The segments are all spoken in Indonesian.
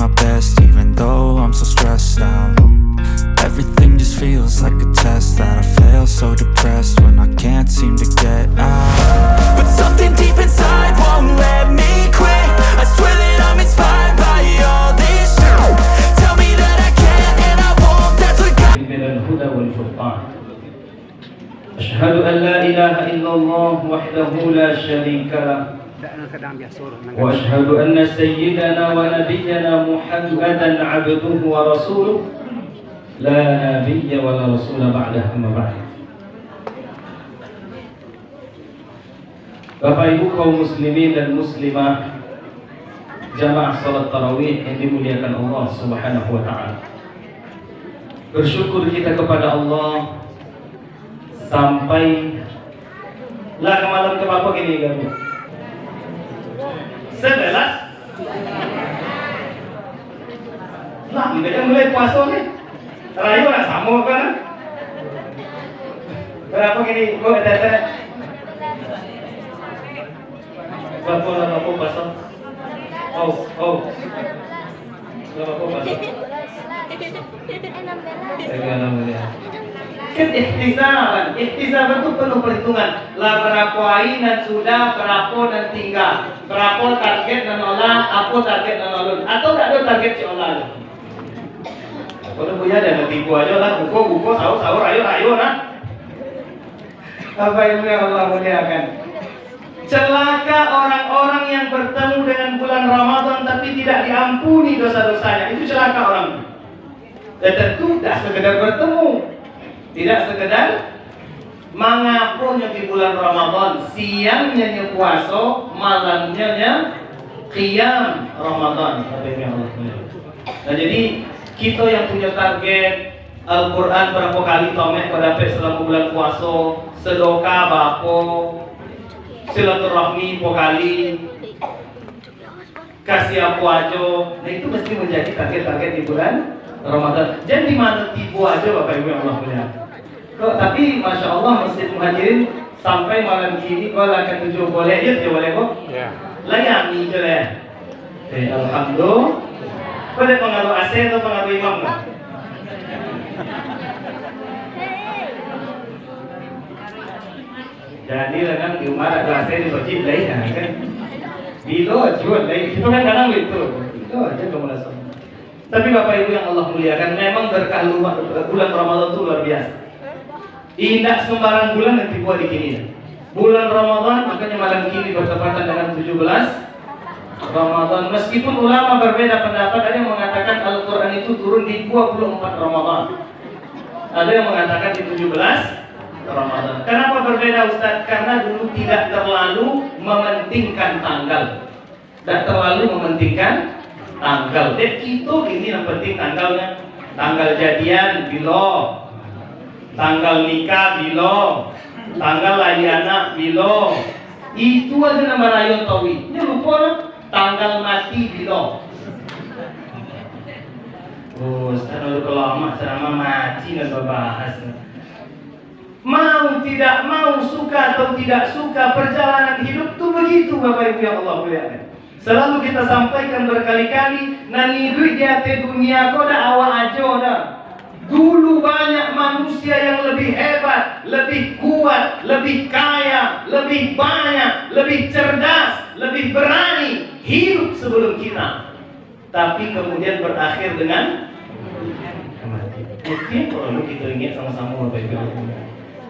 my best even though I'm so stressed out. Everything just feels like a test that I fail, so depressed when I can't seem to get out. But something deep inside won't let me quit. I swear that I'm inspired by all this shit. Tell me that I can and I won't, that's what got من الهدى والفرقان. أشهد أن لا إله إلا الله وحده لا شريك له، وأشهد أن سيدنا ونبينا محمدا عبده ورسوله لا نبي ولا رسول بعده أما بعد. Bapak Ibu kaum muslimin dan muslimah, jamaah salat tarawih yang dimuliakan Allah Subhanahu wa taala. Bersyukur kita kepada Allah sampai lah ke malam ke apa gini kamu? 11. Lah, kita kan mulai puasa nih. Rayu nak sama kan? Berapa gini? Kok ada? Berapa puasa? Oh. Berapa puasa? 16. Kan ikhtisaban itu penuh perhitungan. Lah berapa dan sudah, berapa dan tinggal, berapa target dan olah, apa target dan olun, atau tak ada target si olah. Kalau punya dan tipu aja lah, buku sahur ayo nah. Apa yang Allah muliakan? Celaka orang-orang yang bertemu dengan bulan Ramadan tapi tidak diampuni dosa-dosanya. Itu celaka orang. Dan tentu tidak sekedar bertemu, tidak sekedar mengapunya di bulan Ramadan, siangnya puasa, malamnya qiyam Ramadan. Nah jadi kita yang punya target Al-Quran berapa kali tomek pada selama bulan puasa, sedekah bapo, silaturahmi pokali, kasih apa aja. Nah itu mesti menjadi target-target di bulan Ramadan. Jangan di mana tipu aja Bapak Ibu yang Allah muliakan. Tapi Masya Allah Masjid Muhajirin sampai malam ini kalau akan tujuh boleh ya boleh kok? Ya. Layani je lah. Alhamdulillah. Pada pengaruh AC atau pengaruh imam kan? Jadi kan di rumah ada AC di masjid lain kan? Bilo jual lain. Itu kan kadang itu aja kamu rasa. Tapi Bapak Ibu yang Allah muliakan, memang berkah bulan Ramadan itu luar biasa. Tidak sembarang bulan yang dibuat di sini. Bulan Ramadan, makanya malam kini bertepatan dengan 17 Ramadan. Meskipun ulama berbeda pendapat, ada yang mengatakan Al-Quran itu turun di 24 Ramadan, ada yang mengatakan di 17 Ramadan. Kenapa berbeda Ustaz? Karena dulu tidak terlalu mementingkan tanggal, tidak terlalu mementingkan tanggal. Dan itu ini yang penting tanggalnya. Tanggal jadian bilo, tanggal nikah bilo, tanggal lahir anak bilo. Itu aja nama rayon tawi. Ini lupa lah. Tanggal mati bilo. Oh, sekarang kalau lama selama mati dan berbahas. Mau tidak mau, suka atau tidak suka, perjalanan hidup itu begitu Bapak Ibu yang Allah muliakan. Selalu kita sampaikan berkali-kali, nani duit di hati dunia kau dah awak aja dah. Dulu banyak manusia yang lebih hebat, lebih kuat, lebih kaya, lebih banyak, lebih cerdas, lebih berani hidup sebelum kita. Tapi kemudian berakhir dengan kematian. Mungkin kalau kita ingat sama-sama Bapak Ibu.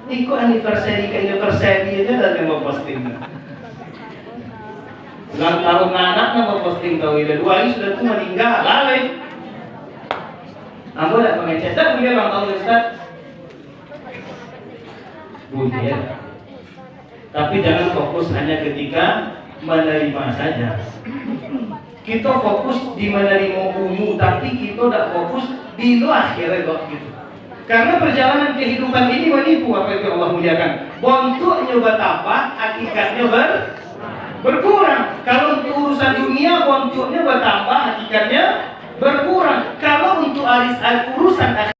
Ikut anniversary ke anniversary aja dari mau posting. Ulang tahun anak nama posting tahu ini dua ini sudah tuh meninggal lalai. Ambo tak mengecek tak punya ulang tahun Ustaz. Punya. Tapi jangan fokus hanya ketika menerima saja. Kita fokus di menerima umum, tapi kita tidak fokus di akhirnya kok gitu. Karena perjalanan kehidupan ini menipu apa yang Allah muliakan. Bentuknya betapa, hakikatnya berkurang. Kalau untuk urusan dunia, bentuknya bertambah, hakikatnya berkurang. Kalau untuk urusan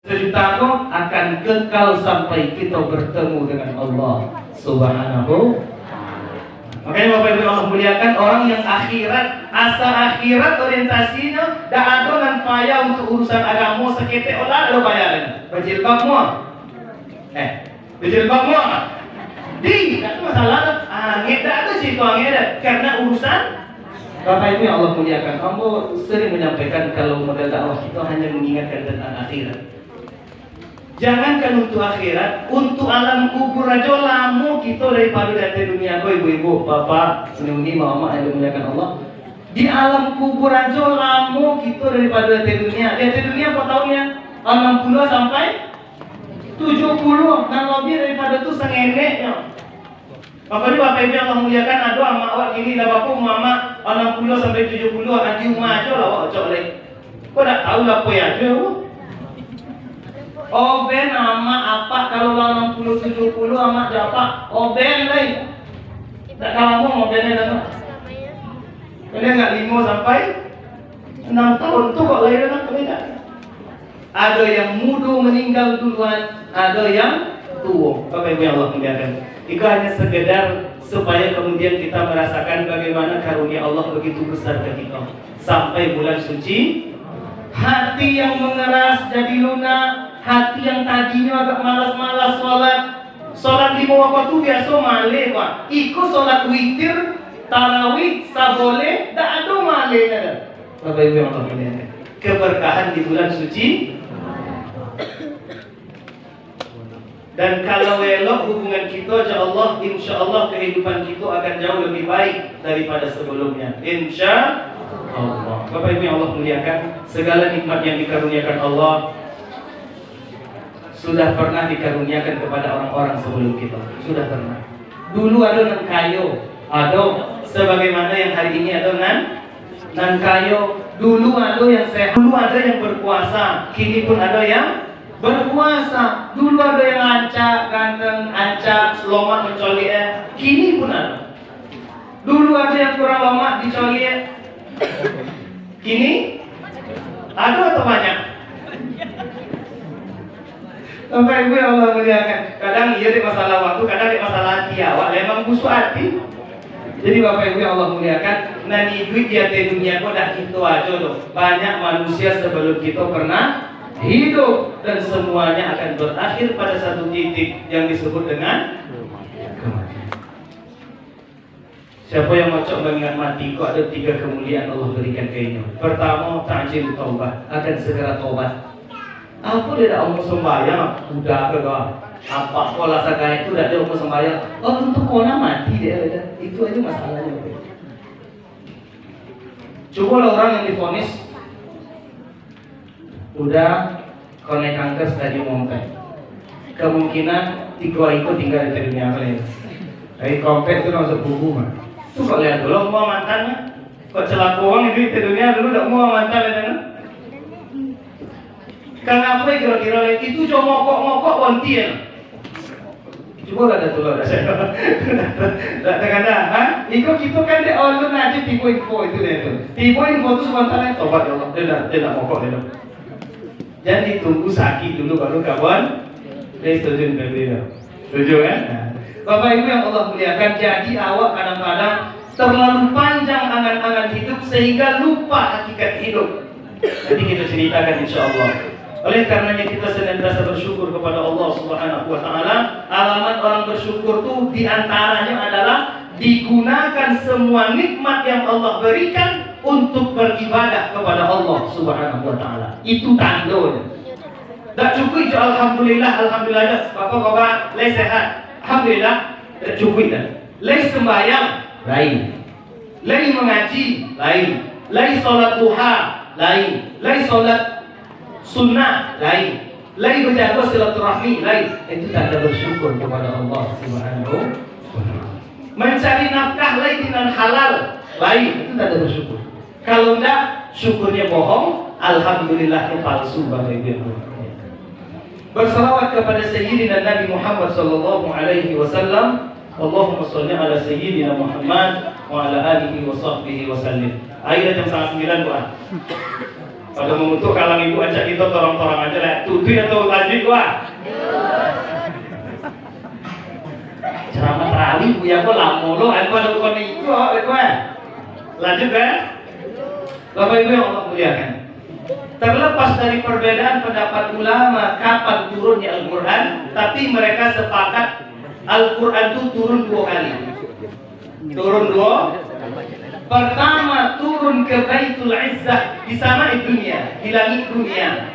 ceritaku akan kekal sampai kita bertemu dengan Allah Subhanahu. Makanya Bapak Ibu Allah muliakan, orang yang akhirat, asa akhirat orientasinya, dak ada nan payah untuk urusan agama sekete olah ada payahnya. Berjilbab semua. Berjilbab semua. Di, tak masalah. Ngeda ada sih tuang ngeda karena urusan Bapak Ibu yang Allah muliakan. Ambo sering menyampaikan kalau modal dakwah kita hanya mengingatkan tentang akhirat. Jangankan untuk akhirat, untuk alam kubur aja lamu kita daripada dari dunia. Kau ibu-ibu, bapak, senungi, mama yang dimuliakan Allah. Di alam kubur aja lamu kita daripada dari dunia. Dari dunia apa tahunnya? 60 sampai 70. Dan lebih daripada itu sengeneknya. Makanya Bapak Ibu yang Allah muliakan, aduh amak awak ini dah bapak mama 60 sampai 70 adi rumah aja lah awak cok leh. Kau tak tahu lah apa ya aja. Oben amak apa kalau 60 70 amak dapat oben leh. Tak kamu obennya dah. Kalian enggak 5 sampai 6 tahun tu kok lahir anak kalian. Ada yang muda meninggal duluan, ada yang tua. Bapak Ibu yang Allah muliakan. Itu hanya sekedar supaya kemudian kita merasakan bagaimana karunia Allah begitu besar ke kita. Sampai bulan suci, hati yang mengeras jadi lunak, hati yang tadinya agak malas-malas sholat 5 waktu biasa malih Pak. Ikut sholat witir, tarawih, sabole, tak ada malih ada. Bapak Ibu yang Allah muliakan. Keberkahan di bulan suci. Dan kalau elok hubungan kita, insya Allah kehidupan kita akan jauh lebih baik daripada sebelumnya. Insya Allah. Bapak Ibu yang Allah muliakan, segala nikmat yang dikaruniakan Allah sudah pernah dikaruniakan kepada orang-orang sebelum kita. Sudah pernah. Dulu ada nan kayo, ada sebagaimana yang hari ini ada nan kayo. Dulu ada yang sehat, dulu ada yang berpuasa, kini pun ada yang berpuasa. Dulu ada yang ancak, ganteng, ancak, lomak mencoli kini pun ada. Dulu ada yang kurang lomak dicoli kini ada atau banyak? Bapak Ibu yang Allah muliakan, kadang iya di masalah waktu, kadang di masalah hati awak memang busuk hati. Jadi Bapak Ibu yang Allah muliakan, nani duit di hati dunia kok dah itu aja loh. Banyak manusia sebelum kita pernah hidup dan semuanya akan berakhir pada satu titik yang disebut dengan kematian. Siapa yang mocok mengingat mati, kok ada 3 kemuliaan Allah berikan kayaknya. Pertama, ta'jil taubat, akan segera taubat. Apa dia tak umur sembahyang? Udah ke apa pola sagaya itu dah dia umur sembahyang. Oh tentu kona mati dia ada. Itu aja masalahnya. Coba lah orang yang divonis udah kena kanker stadium 4. Kemungkinan 3 itu tinggal di dunia kalian. Dari kompet itu langsung buku mah. Tuh kok lihat dulu semua mantannya. Kok celaka orang itu di dunia dulu tak mau mantan ada. Kenapa kira-kira itu cuma mokok-mokok pontian. Coba ada tuh ada saya. Tak kena, Iko kita kan dia online aja tipe info itu dia tu. Tipe info tu sementara tobat ya Allah. Dia nak mokok dia. Jangan ditunggu sakit dulu baru kawan. Saya setuju dengan beliau. Setuju kan? Bapak Ibu yang Allah muliakan, jadi awak kadang-kadang terlalu panjang angan-angan hidup sehingga lupa hakikat hidup. Nanti kita ceritakan insya Allah. Oleh karenanya kita senantiasa bersyukur kepada Allah Subhanahu wa taala. Alamat orang bersyukur itu diantaranya adalah digunakan semua nikmat yang Allah berikan untuk beribadah kepada Allah Subhanahu wa taala. Itu tandanya. Tak cukup je alhamdulillah Bapak leh sehat. Alhamdulillah tak cukup dah. Leh sembahyang lain. Leh mengaji lain. Leh solat duha lain. Leh solat sunnah lain, lain berjaga silaturahmi lain. Itu tanda bersyukur kepada Allah Subhanahu wa taala. Mencari nafkah lain dengan halal lain, itu tanda bersyukur. Kalau enggak, syukurnya bohong, alhamdulillahnya palsu. Bapak Ibu. Bersalawat kepada Sayyidina Nabi Muhammad sallallahu alaihi wasallam. Allahumma shalli ala Sayyidina Muhammad wa ala alihi wa sahbihi wa sallim. Ayat yang sangat 9 buat. Pada membentuk kalang ibu ajak kita torong-torong aja lah. Tuduh atau lanjut wah. Ceramah tarawih buya kok lama lo aku ada bukan itu lanjut kan Bapak Ibu yang Allah muliakan. Terlepas dari perbedaan pendapat ulama kapan turunnya Al-Quran, tapi mereka sepakat Al-Quran itu turun 2 kali. Turun 2. Pertama turun ke Baitul Izzah di sama dunia, di langit dunia.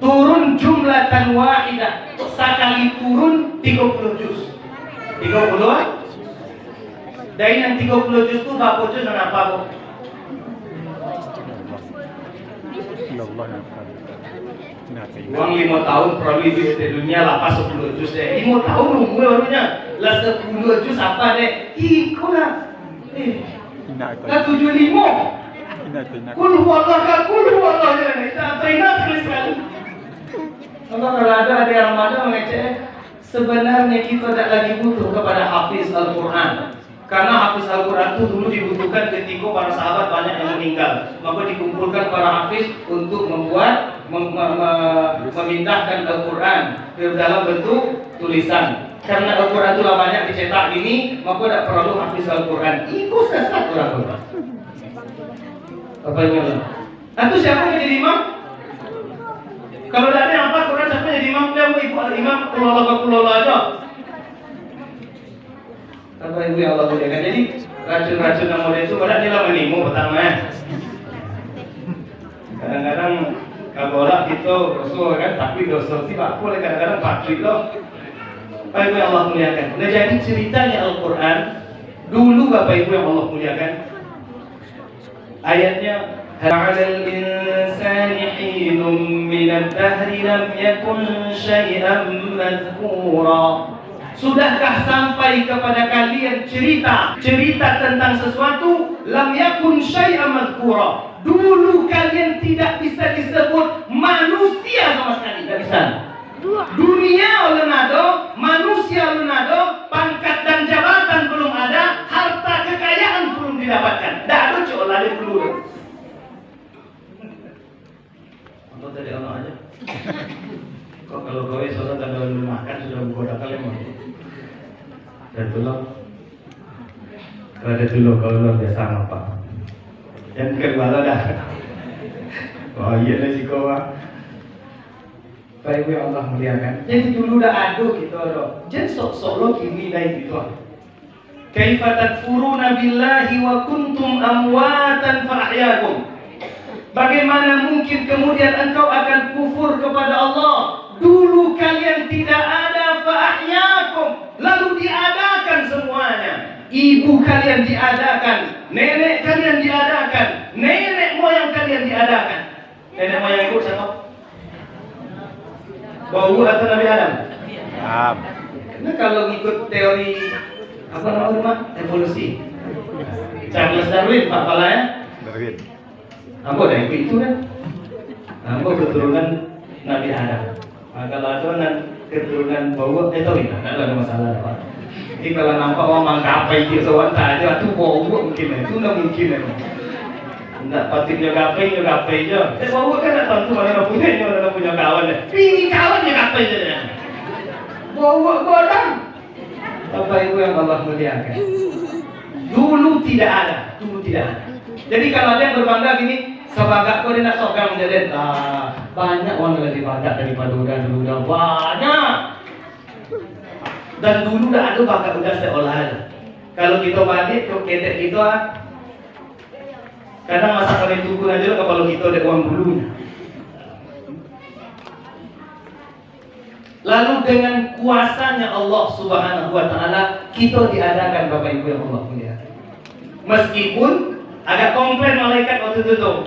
Turun jumlatan wahidah, sekali turun 30 juz. 30. Dari yang 30 juz itu berapa juz dan apa bu? Uang 5 tahun perlu di dunia lapas 10 juz deh. 5 tahun umur barunya lah 10 juz apa deh? Iko lah. Lah 75. Kul huwallah ya. Kita terima sekali. Kalau ada Ramadan mengecek sebenarnya kita tidak lagi butuh kepada hafiz Al-Quran. Karena hafiz Al-Quran itu dulu dibutuhkan ketika para sahabat banyak yang meninggal. Maka dikumpulkan para hafiz untuk membuat memindahkan Al-Quran ke dalam bentuk tulisan. Karena Al-Quran itu banyak dicetak ini, maka tidak perlu hafiz Al-Quran. Itu sesat orang-orang. Apa ini? Itu siapa yang jadi imam? Kalau tidak ada yang apa Quran siapa jadi imam? Dia mau ibu imam kulola aja. Apa ibu yang Allah muliakan? Jadi racun-racun yang model itu pada dia lah menimu pertama. Kadang-kadang kalau orang itu dosa kan, tapi dosa sih tak boleh kadang-kadang patrik loh. Bapak Ibu yang Allah muliakan. Nah jadi ceritanya Al-Quran dulu Bapak Ibu yang Allah muliakan. Ayatnya على الإنسان حين من الدهر لم يكن شيئا مذكورا. Sudahkah sampai kepada kalian cerita tentang sesuatu lam yakun syai'an madhkura. Dulu kalian tidak bisa disebut manusia sama sekali, tidak bisa. Dunia oleh manusia oleh pangkat dan jabatan belum ada, harta kekayaan belum didapatkan. Tidak ada coba dulu. Atau tadi Allah aja. Kok kalau gawe sholat dan makan sudah menggoda kalian mau? Dan tulung, kalau ada tulung kalau luar biasa apa? Yang kedua dah. Oh iya lah si kau. Bapak Ibu yang Allah muliakan. Jadi dulu dah ada gitu loh. Jangan sok-sok lo kini dah gitu. Kaifa takfuruna billahi wa kuntum amwatan fa ahyakum. Bagaimana mungkin kemudian engkau akan kufur kepada Allah? Dulu kalian tidak ada fa'ahyakum, lalu diadakan semuanya. Ibu kalian diadakan, nenek kalian diadakan, nenek moyang kalian diadakan. Nenek moyang ibu siapa? Bau atau Nabi Adam? Karena kalau ngikut teori apa namanya evolusi, Charles Darwin, Pak Pala ya? Darwin. Ambo dah itu kan. Ambo keturunan Nabi Adam. Kalau ada keturunan bau itu tidak ada masalah apa. Jadi kalau nampak orang mangkapai dia sewan aja tu bau mungkin itu tidak mungkin. Tidak patutnya gapai je. Bau kan tak tentu mana punya kawan. Ini kawan yang gapai je. Bau godang. Bapak Ibu yang Allah muliakan. Dulu tidak ada. Jadi kalau ada yang berbangga gini, sebagai kau dia nak sogang jadi banyak orang yang lebih banyak daripada dulu dah banyak. Dan dulu dah ada bakat udah seolah. Kalau kita balik ke ketek kita, kadang masa kalian tunggu aja kalau kita ada uang dulunya. Lalu dengan kuasanya Allah Subhanahu wa taala kita diadakan Bapak Ibu yang Allah muliakan. Meskipun ada komplain malaikat waktu itu tuh.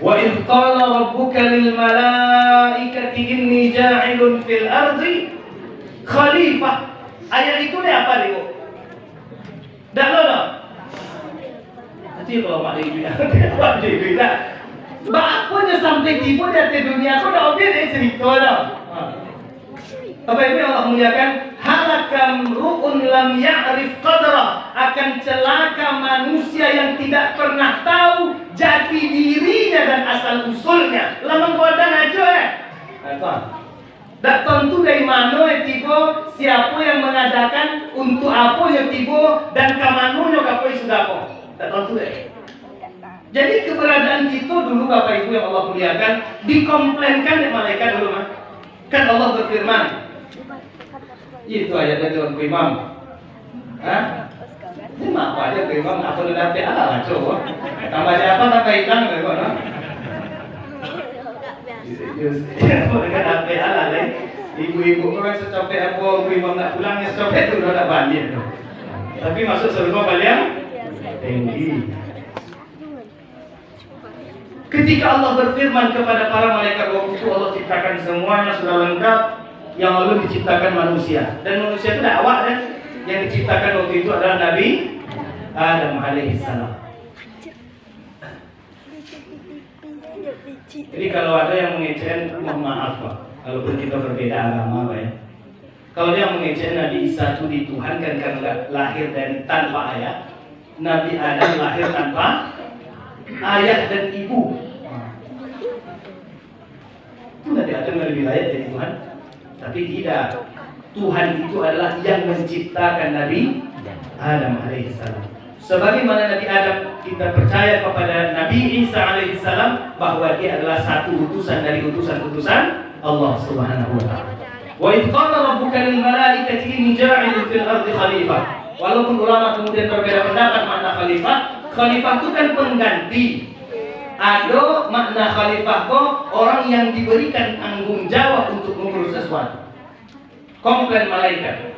Wa idh qala rabbuka lil malaikati inni ja'ilun fil ardi khalifah. Ayat itu dia apa dia? Dah lo dah. Nanti kalau mak dia apa dia dah. Bapaknya sampai tiba dia di dunia aku dah objek dia cerita dah. Bapak Ibu yang Allah muliakan, halakam ru'un lam ya'rif qadra, akan celaka manusia yang tidak pernah tahu jati dirinya dan asal usulnya. Lamang kodang aja tak tentu dari mana tiba siapa yang mengadakan untuk apa yang tiba dan kamanunya apa yang sudah apa. Tak tahu deh. Jadi keberadaan kita dulu Bapak Ibu yang Allah muliakan dikomplainkan oleh malaikat dulu mah. Kan Allah berfirman. Itu ayat dari Tuhan Imam. Hah? Ini apa aja Imam apa nanti Allah coba. Tambah apa tambah hilang gitu no. Dengan HP Allah deh. Ibu-ibu kan secopet apa Imam nak pulang ya secopet tu dah balik. Tapi masuk surga balik tinggi. Ketika Allah berfirman kepada para malaikat waktu itu Allah ciptakan semuanya sudah lengkap, yang lalu diciptakan manusia. Dan manusia itu dakwah kan? Yang diciptakan waktu itu adalah Nabi Adam alaihissalam. Jadi kalau ada yang mengecewakan, mohon maaf Pak. Kalaupun kita berbeda agama Pak ya. Kalau dia mengecewakan Nabi Isa itu dituhankan karena lahir dari tanpa ayah, Nabi Adam lahir tanpa ayah dan ibu. Itu Nabi Adam lebih layak dari Tuhan. Tapi tidak. Tuhan itu adalah yang menciptakan Nabi Adam alaihissalam. Sebagaimana Nabi Adam kita percaya kepada Nabi Isa alaihissalam bahwa dia adalah satu utusan dari utusan-utusan Allah Subhanahu wa taala. Wa idh qala rabbuka lil malaikati inni ja'ilun fil ardi khalifah. Walaupun ulama kemudian berbeda pendapat makna khalifah, khalifah itu kan pengganti. Ada makna khalifah kok orang yang diberikan tanggung jawab untuk mengurus sesuatu. Komplain malaikat.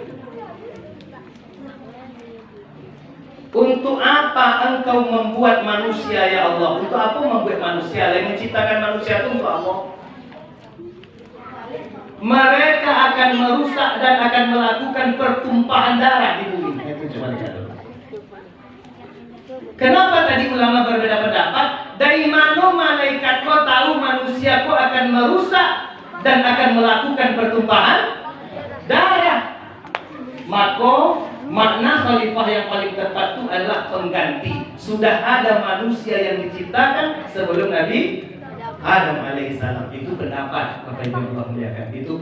Untuk apa engkau membuat manusia ya Allah? Untuk apa membuat manusia? Yang menciptakan manusia itu untuk Allah. Mereka akan merusak dan akan melakukan pertumpahan darah di bumi. Itu coba lihat dulu. Kenapa tadi ulama berbeda pendapat? Dari mana malaikat kau tahu manusia kau akan merusak dan akan melakukan pertumpahan darah? Maka makna khalifah yang paling tepat itu adalah pengganti. Sudah ada manusia yang diciptakan sebelum Nabi Adam alaihissalam. Itu pendapat Bapak Ibu Allah muliakan. Itu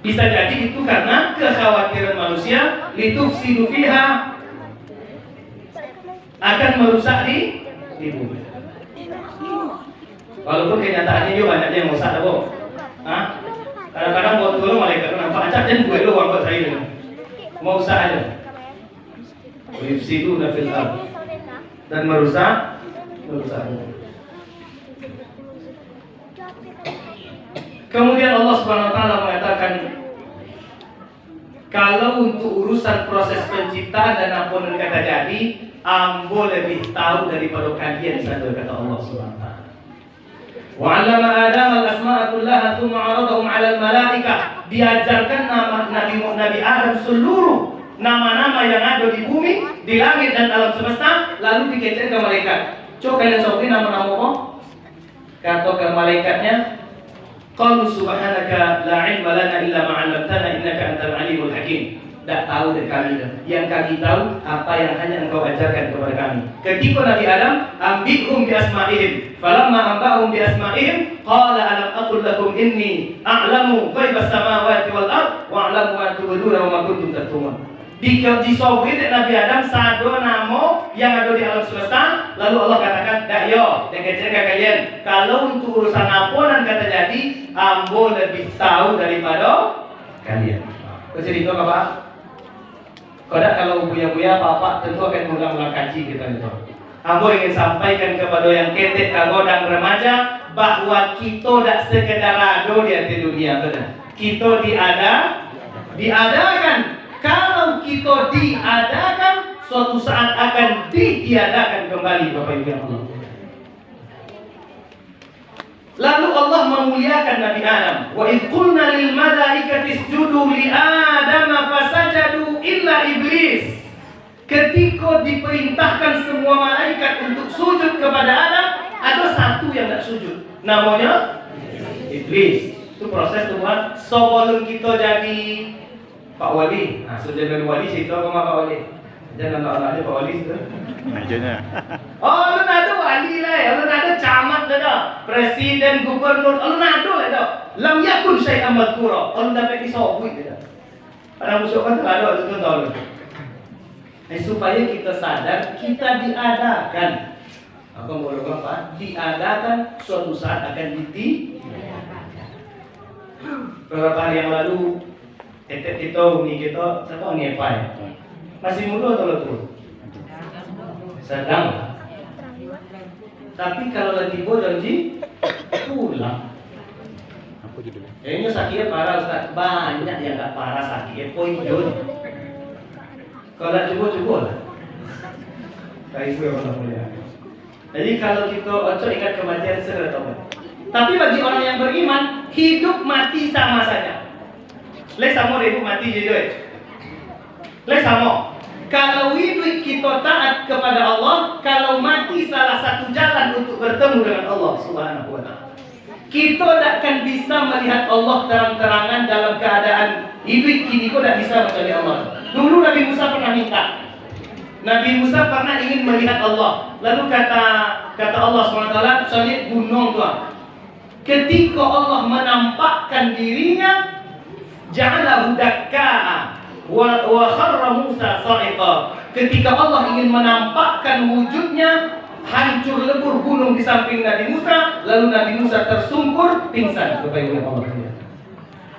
bisa jadi itu karena kekhawatiran manusia litufsidu fiha, akan merusak di bumi. Walaupun kenyataannya juga banyaknya yang merusak, Bu. Kadang-kadang buat dulu malaikat nampak acak dan gue doang buat saya. Mau usah aja. Yufsidu fil ardh. Dan merusak. Kemudian Allah Subhanahu wa taala mengatakan kalau untuk urusan proses penciptaan dan apa yang kata jadi, ambo lebih tahu daripada kalian, satu kata Allah Subhanahu wa taala. Wa 'allama Adam al-asma'a kullaha tsumma 'aradahum 'ala al-malaikah. Diajarkan Nabi Adam seluruh nama-nama yang ada di bumi, di langit dan alam semesta, lalu dikejar ke malaikat. Coba kalian sautin nama-nama apa? Kata ke malaikatnya, qalu subhanaka la 'ilma lana illa ma 'allamtana innaka antal 'alimul hakim. Tak tahu dari kami dah. Yang kami tahu apa yang hanya engkau ajarkan kepada kami. Ketika Nabi Adam ambihum bi asma'ihim, falamma ambahum bi asma'ihim qala alam aqul lakum inni a'lamu ghaibas samawati wal ard wa a'lamu ma tubduna wa ma kuntum taktumun. Disawir Nabi Adam sado namo yang ada di alam semesta, lalu Allah katakan, "Dak yo, yang kecerga kalian, kalau untuk urusan apa dan kata jadi, ambo lebih tahu daripada kalian." Kecerita Bapak. Kodak kalau buya-buya bapak tentu akan mengulang-ulang kaji kita itu. Ambo ingin sampaikan kepada yang ketek kago dan remaja bahwa kita tidak sekedar ada di dunia, benar. Kita diadakan. Kalau kita diadakan, suatu saat akan ditiadakan kembali, Bapak Ibu yang Allah. Lalu Allah memuliakan Nabi Adam. Wa idh qulna lil malaikati isjudu li Adam fasajadu illa iblis. Ketika diperintahkan semua malaikat untuk sujud kepada Adam, ada satu yang tidak sujud. Namanya iblis. Itu proses Tuhan. Sebelum kita jadi Pak Wali, sudah jadi wali, cerita sama Pak Wali. Jangan anak-anak aja Pak Wali itu. Majanya. Oh, lu ada wali lah ya, lu ada ada camat dah, presiden, gubernur, Allah nado dah. Lam yakun syai'an madhkura. Allah dapat disebut dah. Pada musuh kan ada itu tahu. Supaya kita sadar kita diadakan. Apa boleh apa? Diadakan suatu saat akan beberapa hari yang lalu kita siapa ni apa ya? Masih muda atau tua? Sedang. Tapi kalau lagi janji pulang. Apa judulnya? Ini sakitnya parah Ustaz. Banyak yang tak parah sakitnya poinjon. Kalau cukup lah. Baik orang mulia. Jadi kalau kita ocok ikat kematian segera tahu. Tapi bagi orang yang beriman, hidup mati sama saja. Les sama hidup mati jadi. Les sama. Kalau hidup kita taat kepada Allah, kalau mati salah satu jalan untuk bertemu dengan Allah Subhanahu wa taala. Kita tidak akan bisa melihat Allah terang-terangan dalam keadaan hidup kini kau tidak bisa mencari Allah. Dulu Nabi Musa pernah minta. Nabi Musa pernah ingin melihat Allah. Lalu kata Allah SWT, soalnya gunung tuan. Ketika Allah menampakkan dirinya, ja'alahu dakka'a wa kharra Musa sa'iqa. Ketika Allah ingin menampakkan wujudnya, hancur lebur gunung di samping Nabi Musa, lalu Nabi Musa tersungkur pingsan. Bapak Ibu Allah.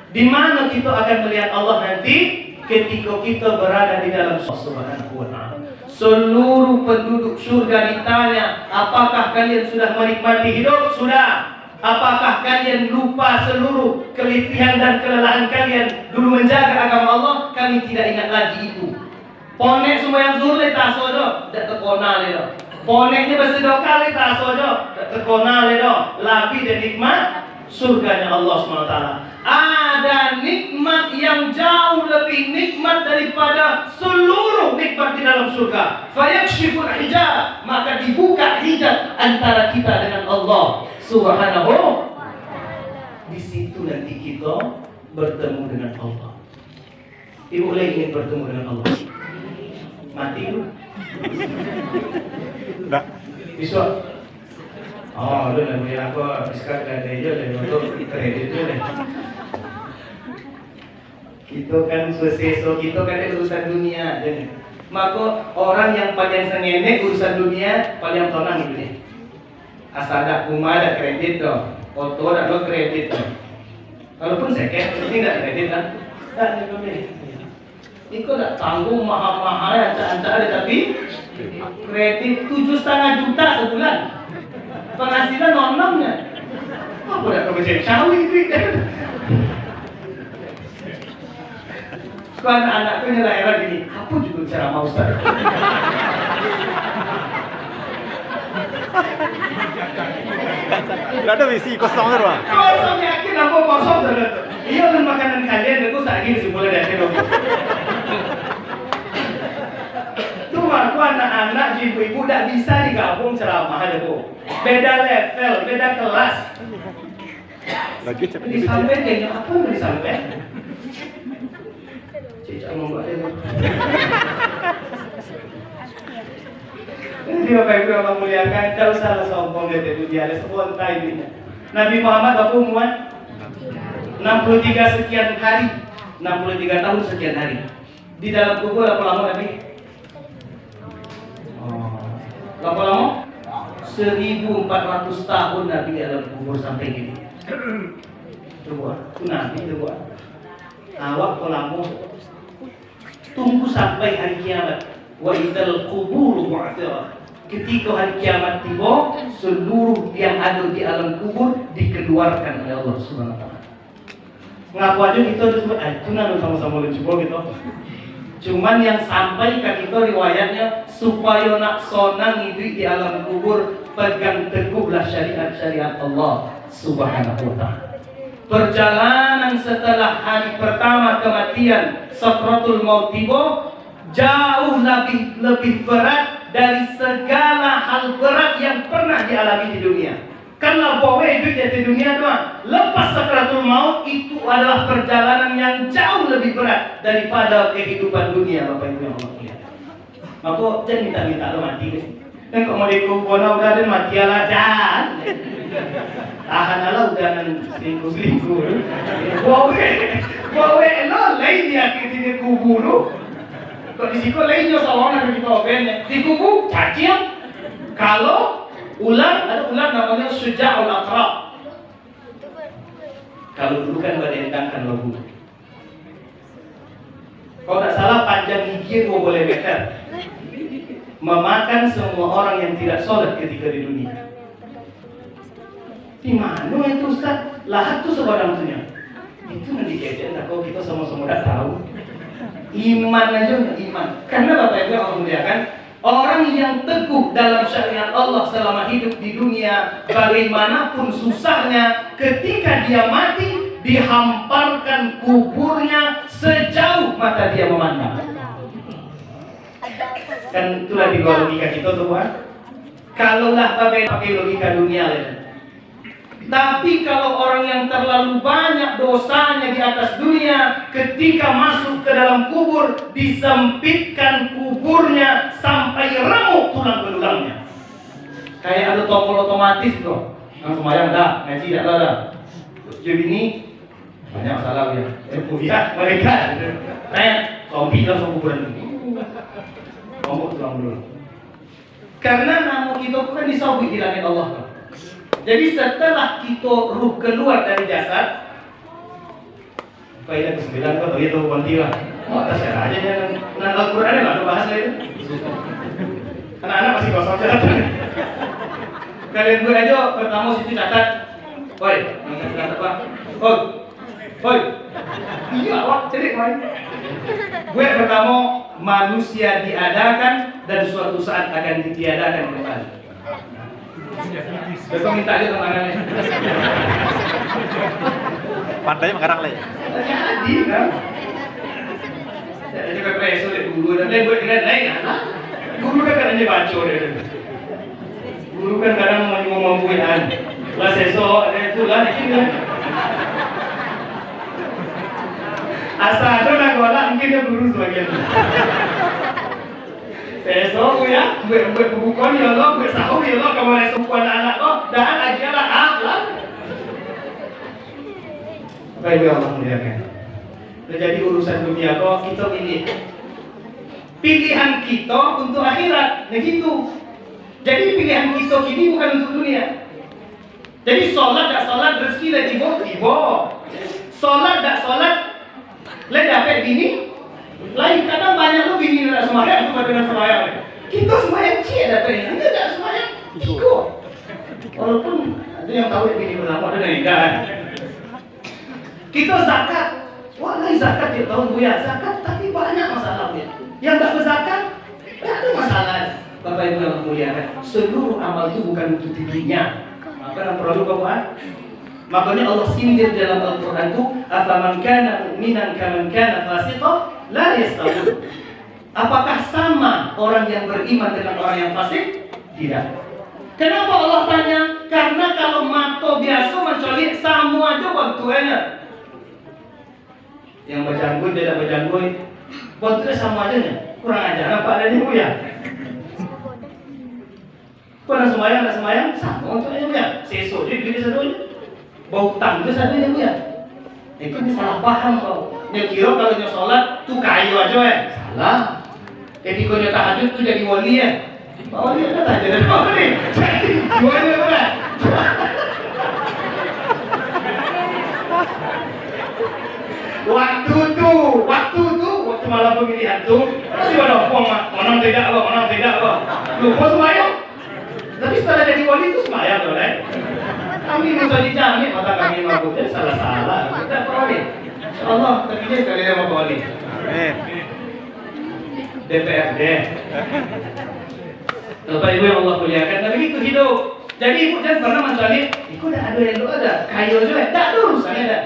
Di mana kita akan melihat Allah nanti? Ketika kita berada di dalam Subhanahu wa ta'ala. Seluruh penduduk surga ditanya, apakah kalian sudah menikmati hidup? Sudah. Apakah kalian lupa seluruh keletihan dan kelelahan kalian dulu menjaga agama Allah? Kami tidak ingat lagi itu. Ponek semua yang zuhur le tak sojo, tak terkona le do. Poneknya bersedekah kali tak sojo, tak terkona le do. Labi dan nikmat surganya Allah SWT. Ada nikmat yang jauh lebih nikmat daripada seluruh nikmat di dalam surga. Fayakshiful hijab, maka dibuka hijab antara kita dengan Allah Subhanahu. Di situ nanti kita bertemu dengan Allah. Ibu lagi ingin bertemu dengan Allah. Mati lu. Enggak. Bisa. Oh, lu nak beli apa? Sekarang ada je lah untuk kredit tu lah. Kita kan seseso, kita kan ada urusan dunia je. Maka orang yang paling sengenek urusan dunia paling tenang itu ni. Asal ada rumah ada kredit tu, auto ada kredit tu. Kalaupun second, ini tak kredit kan? Tak ada kredit. Ikut tak tanggung mahal-mahal ancak-ancak ada tapi kredit 7,5 juta sebulan. Penghasilan non-nomnya. Apa nak kau macam cawi duit kan? Kau anak-anakku nyerah-nyerah gini. Apa juga cara mau Ustaz? Tidak ada visi kosong tu bang. Kosong yakin aku kosong terus. Iya kan makanan kalian aku tak ingin semula dari sini. Aku anak-anak ibu-ibu tak bisa digabung ceramah ada bu. Beda level, beda kelas. Lagi cepat. Disampai kayaknya apa yang disampai? Cicak membuat dia. Jadi Bapak Ibu yang memuliakan, tidak usah sombong dia ada spontan ini. Nabi Muhammad berapa umur? 63 sekian hari, 63 tahun sekian hari. Di dalam kubur berapa lama Nabi? Berapa lama? 1400 tahun Nabi dalam kubur sampai gini. Coba, Nabi coba. Awak lama. Tunggu sampai hari kiamat. Wa idzal qubur bu'thira. Ketika hari kiamat tiba, seluruh yang ada di alam kubur dikeluarkan oleh Allah Subhanahu wa taala. Ngaku aja kita disebut itu nang sama-sama lucu gitu. Cuman yang sampai ke kita riwayatnya supaya nak sonang hidup di alam kubur pegang teguhlah syariat-syariat Allah Subhanahu wa taala. Perjalanan setelah hari pertama kematian sakratul maut tiba jauh lebih berat dari segala hal berat yang pernah dialami di dunia. Karena bahwa hidup di dunia doang, lepas sakratul maut itu adalah perjalanan yang jauh lebih berat daripada kehidupan dunia, Bapak Ibu yang Allah muliakan. Maka jangan minta-minta lo mati. Dan kok mau dikubur, udah ada mati ala jahat. Tahan ala udah selingkuh. Bawa lo lain dia kita kubur. Kok di situ lainnya sawana kita obenya. Dikubur cacing. Kalau ular, ada ular namanya Syuja'ul Aqrab. Kalau dulu kan berendangkan logo. Kalau tak salah panjang gigi 2 meter. Memakan semua orang yang tidak sholat ketika di dunia. Di mana itu Ustaz? Lahat tuh sebarang dunia. Itu nanti kejadian, kalau kita sama-sama udah tahu. Iman aja, iman. Karena Bapak Ibu Allah muliakan, orang yang teguh dalam syariat Allah selama hidup di dunia, bagaimanapun susahnya, ketika dia mati, dihamparkan kuburnya sejauh mata dia memandang. Kan itulah di luar logika kita tuh Pak. Kalaulah pakai logika dunia lain. Tapi kalau orang yang terlalu banyak dosanya di atas dunia, ketika masuk ke dalam kubur, disempitkan kuburnya sampai remuk tulang belulangnya. Kayak ada tombol otomatis tuh. Yang semayang dah, ngaji dah lah dah. Jadi ini banyak masalah ya. Ya mereka. Zombie langsung kuburan ini. Ngomong tulang dulu. Karena nama kita kan disawit di langit Allah kan. Jadi setelah kita ruh keluar dari jasad, kaidah ke-9 kan begitu bantilah. Oh, atas aja jangan Al-Qur'an enggak ada bahasa itu. Anak-anak masih kosong catat. Kalian gue aja pertama situ catat. Woi, catat apa? Woi. Iya, awak jadi main. Gue pertama manusia diadakan dan suatu saat akan ditiadakan kembali. Besok minta aja tangannya. Pandai mengarang lah ya. Jadi kan. Jadi kepreso deh guru dan buat kira lain anak. Guru kan kadang dia baca deh. Guru kan kadang mau ngomongin lah sesok ada itu lah ini. Asa ada nak bola mungkin dia guru sebagian. Besok ya, buat bukuan ya lo, buat sahur ya lo, kamu ada sempuan anak lo, dah aja lah, lah. Baik Allah muliakan. Jadi urusan dunia kok kita pilih. Pilihan kita untuk akhirat, begitu. Jadi pilihan kita ini bukan untuk dunia. Jadi sholat tak sholat rezeki lah tiba. Sholat tak sholat, lah dapat bini. Lain kadang banyak lu bini nak sembahyang, tu pada sembahyang. Kita sembahyang cie dah tadi. Anda tak sembahyang tiga. Walaupun ada yang tahu bini berlama ada yang tidak. Kita zakat, walau zakat dia tahu buaya zakat, tapi banyak masalahnya. Yang tak berzakat, tak ada masalah. Bapak Ibu yang muliakan, seluruh amal itu bukan untuk dirinya. Maka yang perlu Bapak. Makanya Allah sindir dalam Al-Quran itu, afaman kana mu'minan kaman kana fasiqan la yastawun. Apakah sama orang yang beriman dengan orang yang fasik? Tidak. Kenapa Allah tanya? Karena kalau mato biasa mencolik sama aja waktunya. Yang berjanggut tidak berjanggut, waktunya sama aja nih. Kurang ajar apa adanya Bu ya? Pernah sembahyang tak sembahyang sama waktunya Bu ya. Sesok dia pilih satu aja. Bau utang itu satunya Bu ya. Itu salah paham kau. Dia kira kalau dia sholat tuh kayu aja ya. Salah. Jadi kalau dia tahajud tuh jadi wali ya. Wali kan tak jadi wali. Wali apa? Waktu malam pemilihan tuh masih ada uang mana tidak apa. Lupa sembahyang. Tapi setelah jadi wali itu sembahyang loh, kami bisa dijamin mata kami mabuknya salah. Kita wali. Insyaallah terpilih sekali sama wali. DPRD. Bapak Ibu yang Allah muliakan, tapi itu hidup. Jadi ibu jangan pernah mencari, iku dah ada yang ada, kayu juga, tak ada urusannya dah.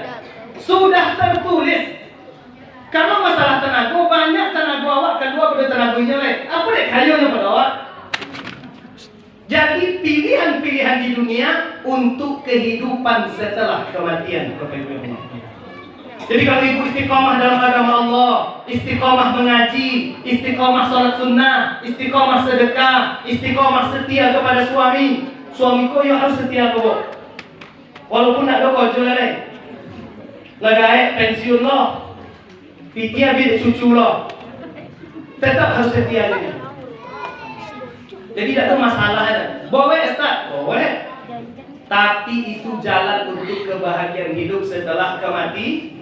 Sudah tertulis. Kalau masalah tenaga, banyak tenaga awak kedua pada tenaganya lain. Apa deh kayunya pada awak? Jadi pilihan-pilihan di dunia untuk kehidupan setelah kematian. Bapak Ibu yang Allah. Jadi kalau ibu istiqomah dalam agama Allah, istiqomah mengaji, istiqomah sholat sunnah, istiqomah sedekah, istiqomah setia kepada suami, suamiku yo harus setia kok. Walaupun nak doko jualan, lagai pensiun lo, pitia bid cucu lo, tetap harus setia dia. Jadi tidak ada masalah ada. Boleh Ustaz, boleh. Tapi itu jalan untuk kebahagiaan hidup setelah kematian.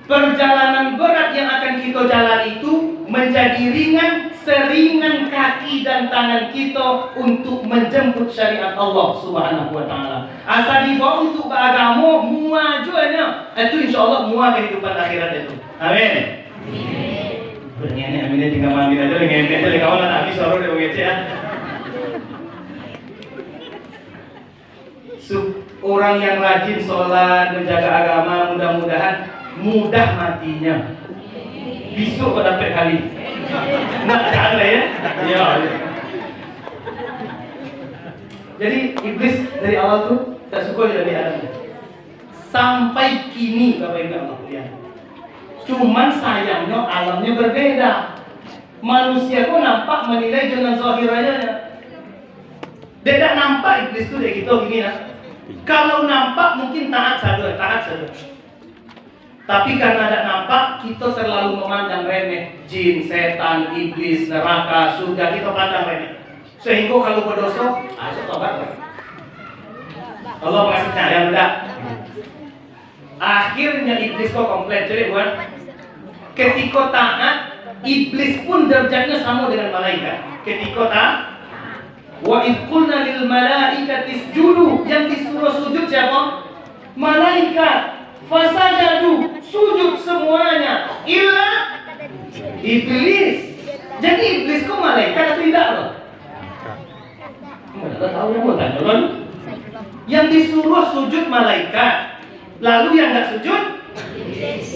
Perjalanan berat yang akan kita jalani itu menjadi ringan seringan kaki dan tangan kita untuk menjemput syariat Allah Subhanahu wa taala. Asal dibawa untuk beragama muajuannya, itu insyaallah muah kehidupan akhirat itu. Amin. Berniatnya amin tinggal mandi aja dengan aja kawan habis soro dia begitu ya. Orang yang rajin sholat, menjaga agama, mudah-mudahan mudah matinya. Besok kau dapat kali. Nak ada ya? Ya. Jadi iblis dari awal tuh tak suka Nabi Adam. Sampai kini Bapak Ibu Allah lihat. Cuman sayangnya alamnya berbeda. Manusia kok nampak menilai dengan zahirnya. Dia tak nampak iblis tuh kayak gitu gini lah. Kalau nampak mungkin taat saja. Tapi karena tidak nampak, kita terlalu memandang remeh jin, setan, iblis, neraka, surga, kita pandang remeh. Sehingga kalau berdosa, aja tobat. Allah mengasihnya yang tidak. Akhirnya iblis kok komplain, jadi bukan? Ketika taat, iblis pun derajatnya sama dengan malaikat. Ketika taat, wa idh qulna lil malaikati isjudu, yang disuruh sujud siapa? Malaikat. Fasajadu, sujud semuanya illa iblis. Jadi iblis kok malaikat atau tidak loh? Enggak tahu yang mau tanya kan? Yang disuruh sujud malaikat, lalu yang enggak sujud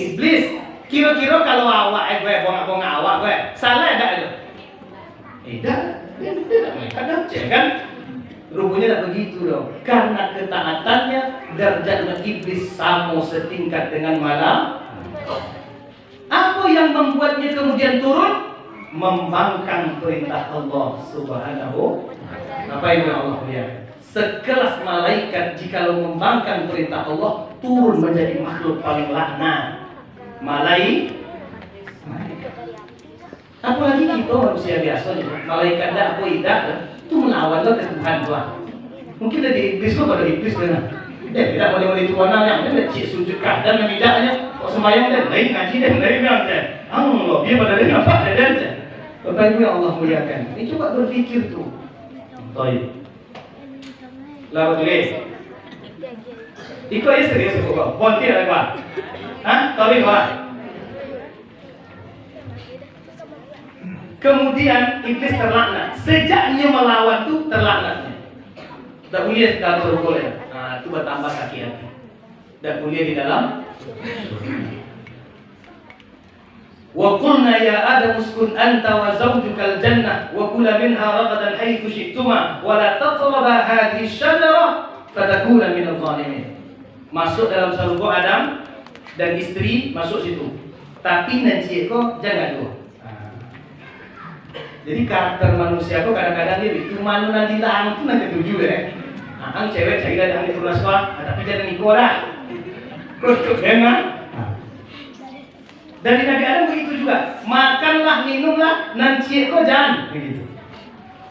iblis. Kira-kira kalau awak gue bongak-bongak awak gue salah enggak ada? Tidak. Kadang cek kan? Rupanya tak begitu dong. Karena ketaatannya derajat iblis sama setingkat dengan malam. Apa yang membuatnya kemudian turun? Membangkang perintah Allah Subhanahu. Apa yang Allah lihat? Sekelas malaikat jikalau membangkang perintah Allah, turun menjadi makhluk paling laknat. Malaikat. Apalagi kita manusia biasa, malaikat dah apa tidak, itu melawan ke Tuhan Tuhan. Mungkin dari iblis kok pada iblis dengan tidak boleh tuan yang dia cik sujud dan tidaknya kok sembahyang dan lain ngaji dan lain macam. Allah dia pada dia nampak dan Bapak Ibu yang Allah muliakan. Ini coba berfikir tuh. Baik. Lalu tulis. Iko ya serius kok. Bonti ada apa? Hah? Tahu apa? Kemudian iblis terlaknat. Sejaknya melawan tuh terlaknatnya. Tak boleh dalam boleh. Nah, itu bertambah sakit hati. Tak boleh di dalam. Wa qulna ya Adam uskun anta wa zawjukal jannah wa kula minha ragadan haythu syi'tuma wa la taqraba hadhihi asy-syajarah fatakuna minadh dhalimin. Masuk dalam surga Adam dan istri masuk situ. Tapi nanti kok jangan dulu. Jadi karakter manusia kok kadang-kadang dia itu malu nanti lang itu nanti tujuh ya. Ang cewek cari datang di rumah sekolah, tapi jangan nikah lah. Kok memang. Dan di Nabi Adam begitu juga. Makanlah, minumlah, nanti kok jangan begitu.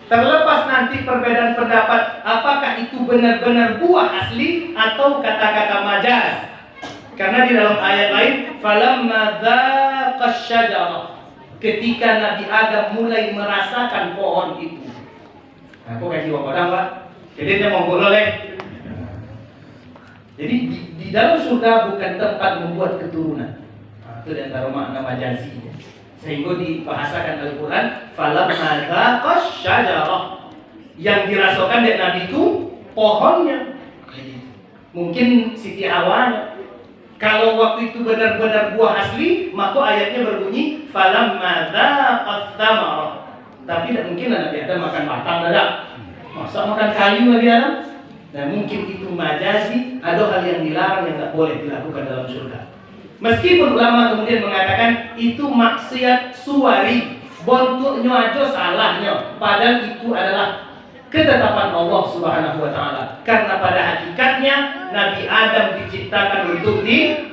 Terlepas nanti perbedaan pendapat, apakah itu benar-benar buah asli atau kata-kata majaz. Karena di dalam ayat lain, falamma dzaqash syajarah. Ketika Nabi Adam mulai merasakan pohon itu. Nah, kok kayak jiwa kodang Pak? Jadi dia mau boleh. Jadi di dalam surga bukan tempat membuat keturunan. Nah, itu di antara makna majazi. Sehingga dibahasakan Al-Quran, falamma dzaqash syajarah. Yang dirasakan dari Nabi itu pohonnya. Mungkin Siti Hawa. Kalau waktu itu benar-benar buah asli, maka ayatnya berbunyi falamma dzaqat thamarah. Tapi tidak mungkin Nabi Adam makan batang dadak. Masa makan kayu Nabi Adam? Nah, mungkin itu majazi, ada hal yang dilarang yang tidak boleh dilakukan dalam surga. Meskipun ulama kemudian mengatakan itu maksiat suwari, bontuknya aja salahnya, padahal itu adalah ketetapan Allah Subhanahu wa taala. Karena pada hakikatnya Nabi Adam diciptakan untuk di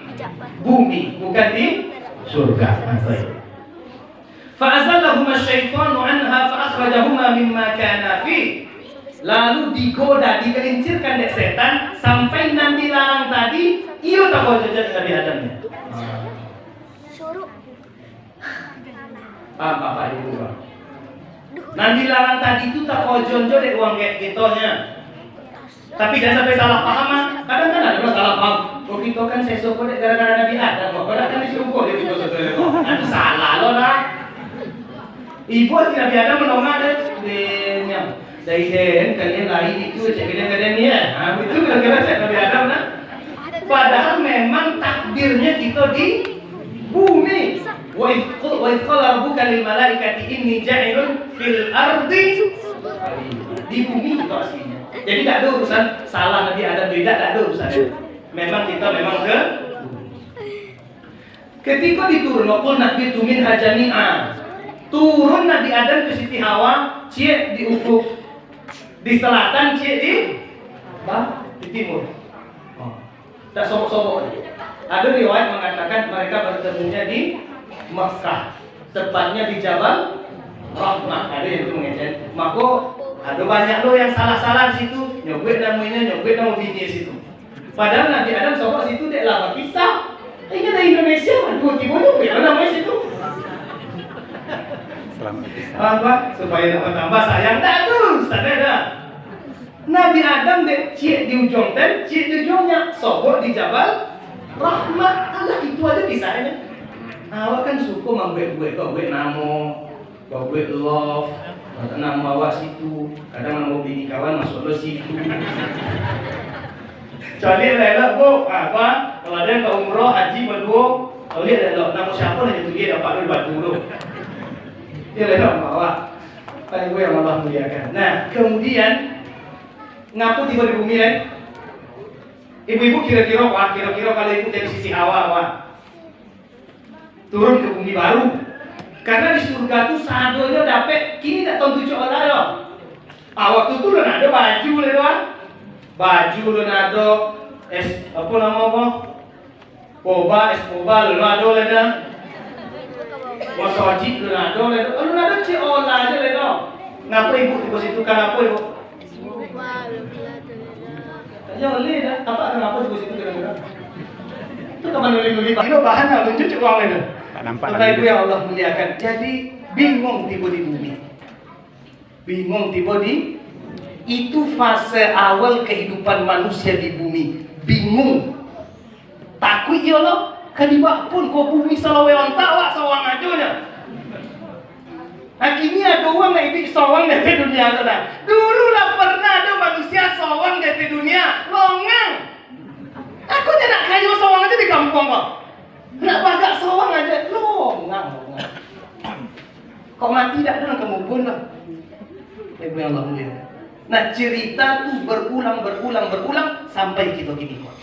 bumi, bukan di surga. Fa'azallahuma asyaitanu anha fa'akhrajahuma mimma kana fi. Lalu digoda, digelincirkan oleh setan sampai nanti larang tadi, iyo tak kau jajak Nabi Adamnya. Apa ibu? Nanti larang tadi itu tak kau jonjo dek uang kayak gitunya. Tapi jangan sampai salah paham. Kadang kan ada salah paham. Oh kita kan sesoko dek gara-gara Nabi Adam. Kok kan disuruh dia itu itu salah loh lah. Ibu si Nabi Adam menongak deh. Dari kalian lain itu cek kalian ya. Itu kira-kira cek Nabi Adam nah. Padahal memang takdirnya kita di bumi. Wa idh qala rabbuka lil malaikati inni ja'ilun fil ardi. Di bumi itu aslinya. Jadi tidak ada urusan salah Nabi Adam, tidak ada urusan. Memang kita memang ke ketika diturun qul nabitu min hajami'a. Turun Nabi Adam ke Siti Hawa, cie di ufuk. Di selatan, cie di timur. Tak sobok-sobok. Ada riwayat mengatakan mereka bertemunya di Makkah, tepatnya di Jabal Rahmah. Ada yang itu mengecek. Maka ada banyak lo yang salah-salah situ, nyobek nama bini situ. Padahal Nabi Adam sobok situ dek lama kisah. Ingat dari Indonesia, dua timur itu ya namanya situ. Apa? Supaya tambah sayang dah tu, ada. Nabi Adam dek cik di ujung ten, cik di ujungnya sobok di Jabal Rahmat. Allah itu aja bisanya. Awak kan suka membuat kau buat namo, kau buat love, nama awak situ. Kadang nama bini kawan masuk lo situ. Kecuali rela bu, apa? Kalau ada yang ke umroh haji berdua, kau lihat ada nama siapa yang itu dia dapat batu lo. Dia rela bawa. Tapi gue yang Allah muliakan. Nah kemudian ngapu tiba di bumi kan? Ibu-ibu kira-kira kalau ibu dari sisi awal turun ke bumi baru. Karena di surga tuh sadonya dapet kini tak tahu tujuh orang loh. Waktu itu lo ada baju le doang. Baju lo ada apa nama apa? Boba lo ada le dah. Wasaji lo ada le. Lo ada ciola aja le doang. Ngapa ibu di situ kan apa ibu? Ya boleh dah. Apa kenapa di situ kira-kira? Itu kapan beli Pak? Itu bahan lah lucu uang itu. Tak nampak. Bapak Ibu yang Allah muliakan. Jadi bingung tiba di bumi. Bingung tiba di itu fase awal kehidupan manusia di bumi. Bingung. Takut ya Allah. Kalibak pun kau bumi salawe on tawa sawang ajonya. Akhirnya ada uang yang ibik sawang dari dunia tu dah. Dulu lah pernah ada manusia sawang dari dunia. Longang. Aku je nak kayu sawang aja di kampung kok. Nak bagak sawang aja. Longang. Kau mati tak dalam kamu pun lah. Ibu yang Allah mulia. Nah cerita tu berulang sampai kita gini kok.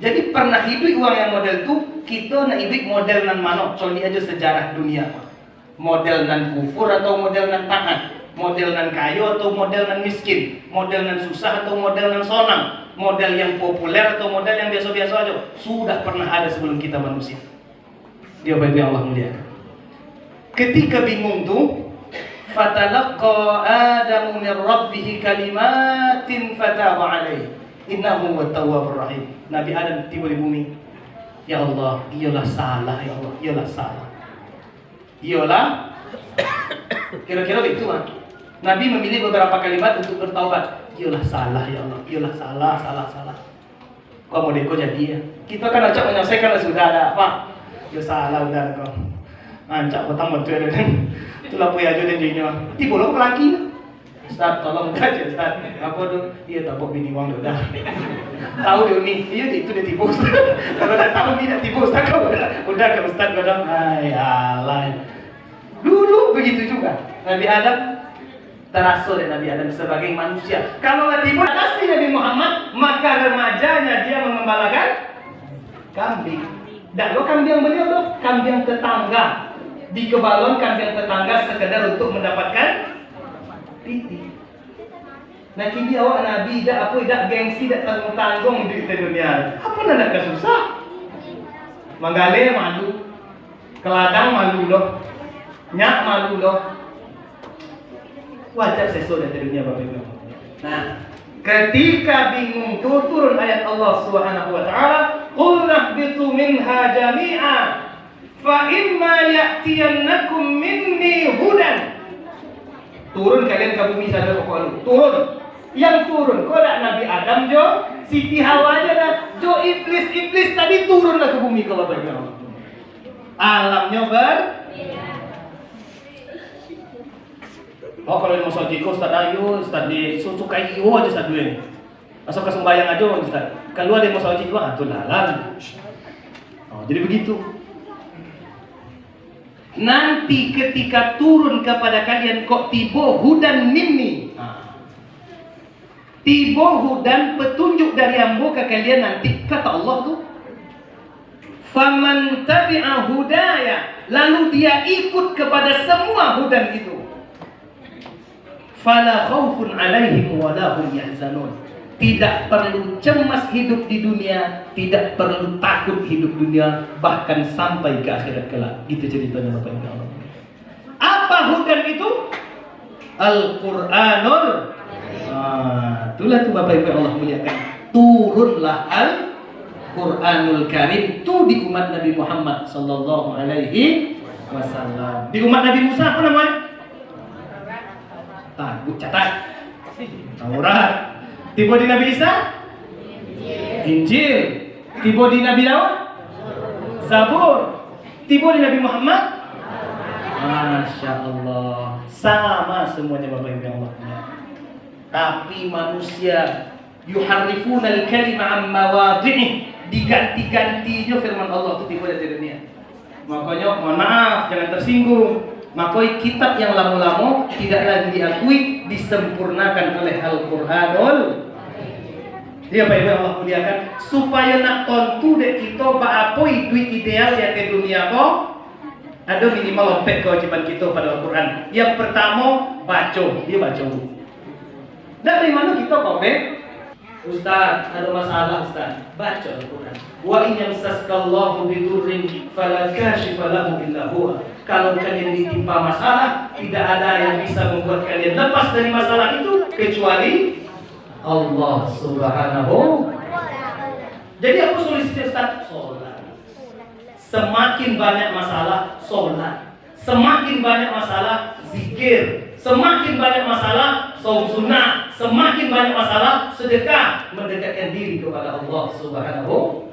Jadi pernah hidup orang yang model tu, kita nak hidup model nan mana? Contoh aja sejarah dunia. Model nan kufur atau model nan taat, model nan kaya atau model nan miskin, model nan susah atau model nan sonang, model yang populer atau model yang biasa-biasa aja. Sudah pernah ada sebelum kita manusia. Dia bagi Allah muliakan. Ketika bingung tuh, fatalaqqa Adamu min rabbih kalimatin fataba alaihi innahu wat-tawwabur rahim. Nabi Adam tiba di bumi. Ya Allah, iyalah salah ya Allah, iyalah salah. Iyalah kira-kira itu mah. Nabi memilih beberapa kalimat untuk bertaubat. Iyalah salah ya Allah, iyalah salah. Kau mau deko jadi ya. Kita kan ajak menyelesaikan sudah ada apa? Ya salah udah kau. Ancak petang betul ada. Itulah punya aja dan jadinya. Tiba lo lagi. Ustaz tolong kaji Ustaz. Apa tu? Iya tak bawa bini wang dah. Tahu dia ni, iya itu dia tipu Ustaz. Kalau dah tahu dia tipu Ustaz kau udah ke Ustaz kau dah. Hai Allah. Dulu begitu juga. Nabi Adam terasa oleh Nabi Adam sebagai manusia. Kalau tipu kasih Nabi Muhammad, maka remajanya dia mengembalakan kambing. Dan lo kambing beliau lo kambing tetangga. Di kebalon kambing tetangga sekedar untuk mendapatkan titik. Nah kini awak Nabi dah apa dah gengsi dah tanggung-tanggung di dunia. Apa nak susah? Manggale malu, keladang malu loh, nyak malu loh. Wajar sesuatu dari dunia Bapak Ibu. Nah, ketika bingung turun ayat Allah Subhanahu wa taala, "Qul nahbitu minha jami'a fa imma ya'tiyannakum minni hudan." Turun kalian ke bumi sadar pokok turun. Yang turun kok ada Nabi Adam jo, Siti Hawa aja dah. Jo iblis tadi turunlah ke bumi kalau Bapak Ibu. Alamnya oh kalau mau soal jiko Ustaz ayo, Ustaz di susu kayu aja Ustaz dulu. Asal ke sembahyang aja Ustaz. Kalau ada mau soal jiko tuh lalan. Oh, jadi begitu. Nanti ketika turun kepada kalian kok tibo hudan minni. Tibo hudan petunjuk dari ambo ke kalian nanti kata Allah tuh. Faman tabi'a hudaya, lalu dia ikut kepada semua hudan itu. Fala khaufun 'alaihim wa la hum yahzanun. Tidak perlu cemas hidup di dunia, tidak perlu takut hidup dunia, bahkan sampai ke akhirat kelak. Gitu ceritanya Bapak Ibu. Apa hudan itu? Al-Qur'anul. Itulah tuh Bapak Ibu Allah muliakan. Turunlah Al-Qur'anul Karim itu di umat Nabi Muhammad sallallahu alaihi wasallam. Di umat Nabi Musa apa namanya? Catat. Taurat. Tiba di Nabi Isa? Injil. Tiba di Nabi Daud? Zabur. Tiba di Nabi Muhammad? Masya Allah. Sama semuanya Bapak Ibu Allah. Tapi manusia yuharrifuna al-kalima an mawadhi'i, diganti-gantinya firman Allah itu tiba di dunia. Makanya mohon maaf, jangan tersinggung. Makanya kitab yang lama-lama tidak lagi diakui, disempurnakan oleh Al-Qur'anul. Dia Pak Ibu Allah muliakan supaya nak tontu dek kita baapoi duit ideal ya ke dunia kok. Ada minimal lompek kewajiban kita pada Al-Qur'an. Yang pertama baca, dia baca. Dari mana kita kopek? Ustaz, ada masalah Ustaz. Baca Al-Quran. Wa in yamsaskallahu bidurrin fala kashifa lahu illa huwa. Kalau kalian ditimpa masalah, tidak ada yang bisa membuat kalian lepas dari masalah itu kecuali Allah Subhanahu. Jadi apa solusinya Ustaz? Sholat. Semakin banyak masalah, sholat. Semakin banyak masalah, zikir. Semakin banyak masalah, saum sunnah. Semakin banyak masalah, sedekah, mendekatkan diri kepada Allah Subhanahu.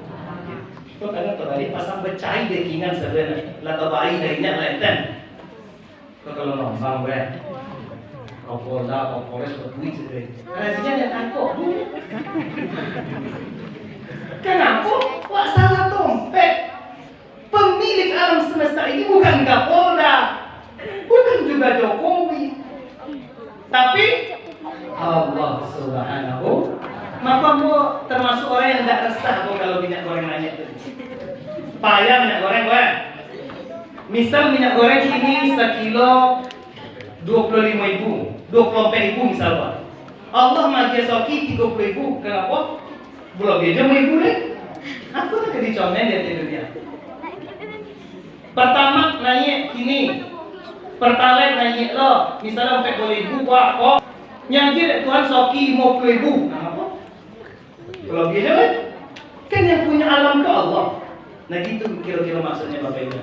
Itu kadang terbalik pasang becai dekingan sebenarnya. Lata bayi darinya lenten. Kau kalau nombang gue, kau polda, kau polres, kau duit sebenarnya. Rasanya dia takut. Kenapa? Wah salah dompet. Pemilik alam semesta ini bukan Kapolda, bukan juga Jokowi, tapi Allah Subhanahu. Maka mau termasuk orang yang tidak resah kalau minyak goreng naik itu. Payah minyak goreng, weh. Misal minyak goreng ini sekilo 25.000, 24.000 misalnya. Allah magia soki 30.000. Kenapa? Belum dia 1.000 deh. Aku tak dicomen di dunia. Pertama naik kini, pertalite naik lo, misalnya 40.000 kok, yang dia Tuhan soki 50.000, apa? Kalau dia kan yang punya alam ke Allah. Nah gitu kira-kira maksudnya Bapak Ibu.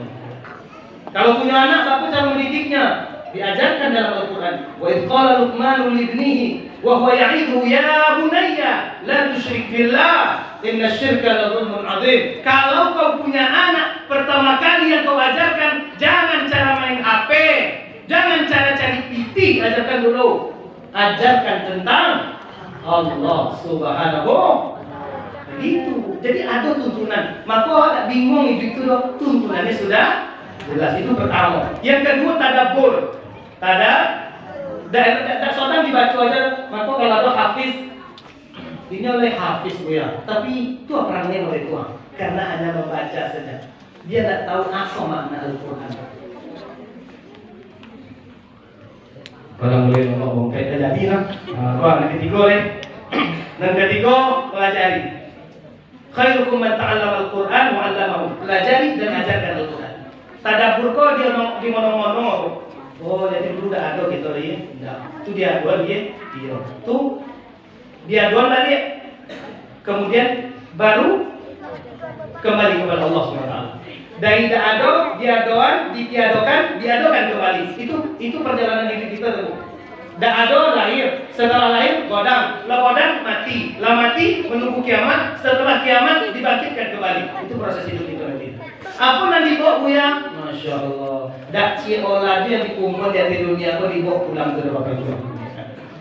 Kalau punya anak, apa cara mendidiknya? Diajarkan dalam Al-Quran. Wa idh qala Luqmanu libnihi wa huwa ya'idhu ya bunayya la tusyrik billah inna syirka la dzulmun 'adzim. Kalau kau punya anak, pertama kali yang kau ajarkan jangan cara main HP, jangan cara cari PT, ajarkan dulu. Ajarkan tentang Allah Subhanahu. Begitu. Jadi ada tuntunan. Maka tak bingung itu loh, tuntunannya sudah jelas. Itu pertama. Yang kedua tadabbur. Tak sodan dibaca aja. Maka kalau ada hafiz, ini oleh hafiz ya. Tapi itu orangnya oleh Tuhan. karena hanya membaca saja. Dia tidak tahu apa makna Al-Quran. Kalau boleh ngomong kayak jadi lah. Yang ketiga nih. Yang ketiga pelajari. Khairukum man ta'allama Al-Quran wa 'allamahu. Pelajari dan ajarkan Al-Quran. Tadabbur kok dia di mono-mono. Oh, jadi dulu dah ada gitu ya. Enggak. Itu dia dua dia. Tuh dia dua tadi. Kemudian baru kembali kepada Allah SWT. Dari tidak ada, diadoan, diadokan kembali. Itu perjalanan hidup kita tuh. Tidak ada lahir, setelah lahir godang, lah godang mati, lah mati menunggu kiamat, setelah kiamat dibangkitkan kembali. Itu proses hidup kita nanti. Apa nanti bawa buya? Masya Allah. Dak ciola dia dikumpul di dunia kau dibawa pulang ke bapak juga.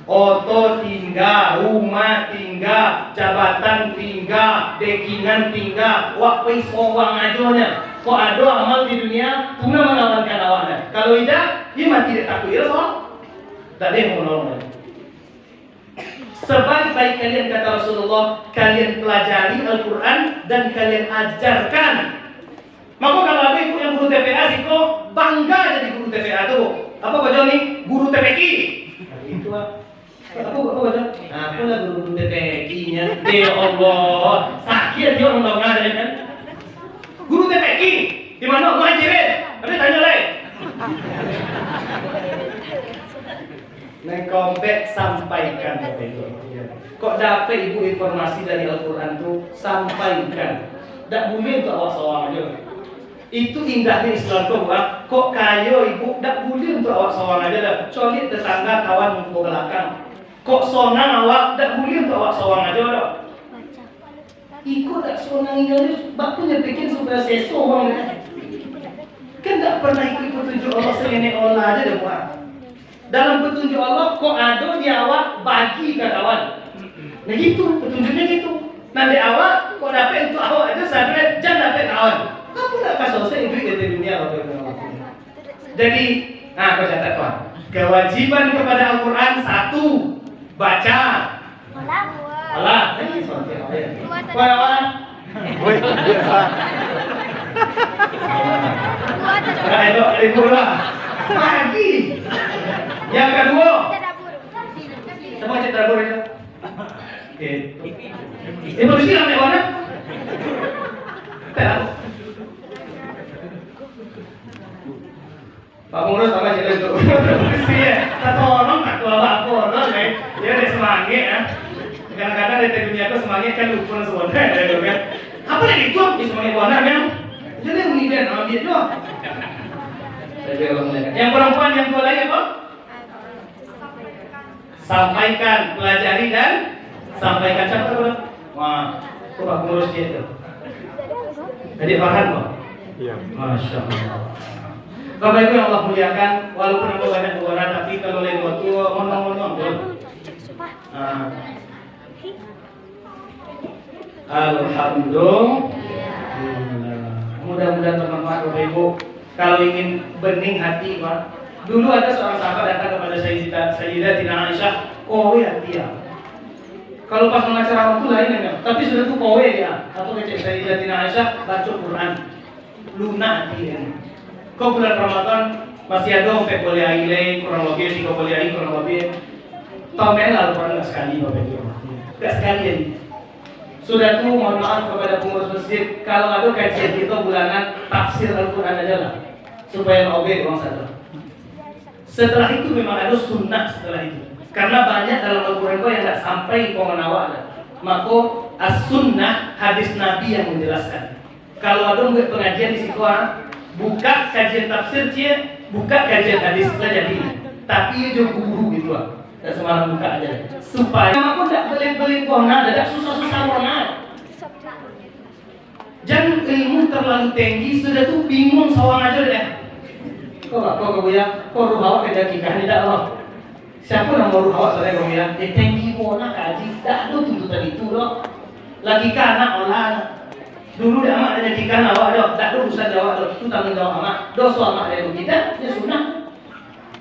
Oto tinggal, rumah tinggal, jabatan tinggal, dekingan tinggal, waktu sewang ajonya. Kok ada amal di dunia, guna menawarkan awalnya. Kalau tidak, dia mati di takut ya soal. Tak ada yang menolong. Sebaik-baik kalian kata Rasulullah, kalian pelajari Al-Quran dan kalian ajarkan. Maka kalau ada ibu yang guru TPA sih kok bangga jadi guru TPA tuh. Apa baca nih? Guru TPQ. Itu apa baca? Aku lah guru TPQ-nya. Ya Allah, sakit dia orang ada kan? Guru TPQ di mana? Ngajirin. Tapi tanya lagi. Nengkompek sampaikan Bapak Ibu. Kok dapat ibu informasi dari Al-Quran tuh sampaikan. Tak boleh untuk awak sawang aja. Itu indahnya Islam tuh, kok kayo ibu tak boleh untuk awak sawang aja dah. Soalnya tetangga kawan ke belakang. Kok sonang awak tak boleh untuk awak sawang aja dah. Ikut tak sonang ini, bakunya bikin supaya seso orang kan tak pernah ikut petunjuk Allah selain Allah aja dah buat. Dalam petunjuk Allah kok ada di awak bagi ke kawan. Nah gitu, petunjuknya gitu. Nanti awak kok dapat untuk awak aja sampai jangan dapat kawan. Apa nak kasih saya duit dari dunia Bapak Ibu. Jadi, nah kau catat kawan. Kewajiban kepada Al-Quran satu, baca. Allah. Ini soalnya apa ya? Kawan. Ayo, libur lah. Pagi. Yang kedua, semua cek dapur itu. Ini baru silam ya mana? Tahu. Pak Pengurus sama cek itu. Iya, tak tolong tak lapor nih. Dia ada semangat ya. Kadang-kadang dari dunia itu semangat kan lupa sebenarnya kan. Apa yang itu? Di semangat warna kan? Jadi kemudian ambil itu. Yang perempuan yang tua lagi apa? Sampaikan, pelajari dan sampaikan. Siapa tuh? Wah, itu Pak Pengurus dia itu. Jadi Farhan Pak? Iya. Masya Allah. Bapak Ibu yang Allah muliakan, walaupun ada banyak orang, tapi kalau lain waktu ngomong-ngomong tuh. Alhamdulillah. Mudah-mudahan bermanfaat Bapak Ibu. Kalau ingin bening hati, Pak. Dulu ada seorang sahabat datang kepada Sayyidatina Aisyah, kowe hati ya. Kalau pas mengacara waktu lain ya, tapi sudah tuh kowe ya. Atau kecil Sayyidatina Aisyah baca Quran, lunak hati ya. Kau bulan Ramadan masih ada sampai boleh aile kurang lebih 3 boleh aile kurang lebih. Tahun lalu pernah nggak sekali Bapak Ibu, nggak sekali ya. Sudah tuh mohon maaf kepada pengurus masjid, kalau ada kajian kita bulanan tafsir Al-Quran aja lah, supaya obek orang sadar. Setelah itu memang ada sunnah setelah itu, karena banyak dalam Al-Quran yang tidak sampai pengenawaan. Maka as-sunnah hadis Nabi yang menjelaskan. Kalau ada pengajian di situ, buka kajian tafsir dia, buka kajian hadis jadi, tapi dia guru gitu lah. Dan semalam buka aja supaya aku tidak belit-belit kona, tidak susah-susah kona. Jangan ilmu terlalu tinggi sudah tuh bingung sawang aja deh. Kok ya? Kok ruh awak kerja kikah tidak loh? Siapa yang mau ruh awak saya kau ya? Tinggi kona kaji, tidak ada tuntutan itu loh. Lagi anak olah. Dulu dia amak ada jikan awak dok, tak ada urusan jawab dok, itu tanggung jawab amak. Dosa amak ada tidak, dia sunnah.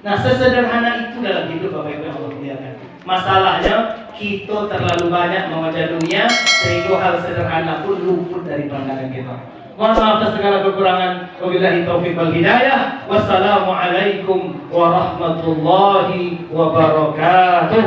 Nah sesederhana itu dalam hidup Bapak Ibu yang Allah muliakan. Masalahnya kita terlalu banyak membaca dunia sehingga hal sederhana pun luput dari pandangan kita. Mohon maaf atas segala kekurangan. Wabillahi taufiq wal hidayah. Wassalamualaikum warahmatullahi wabarakatuh.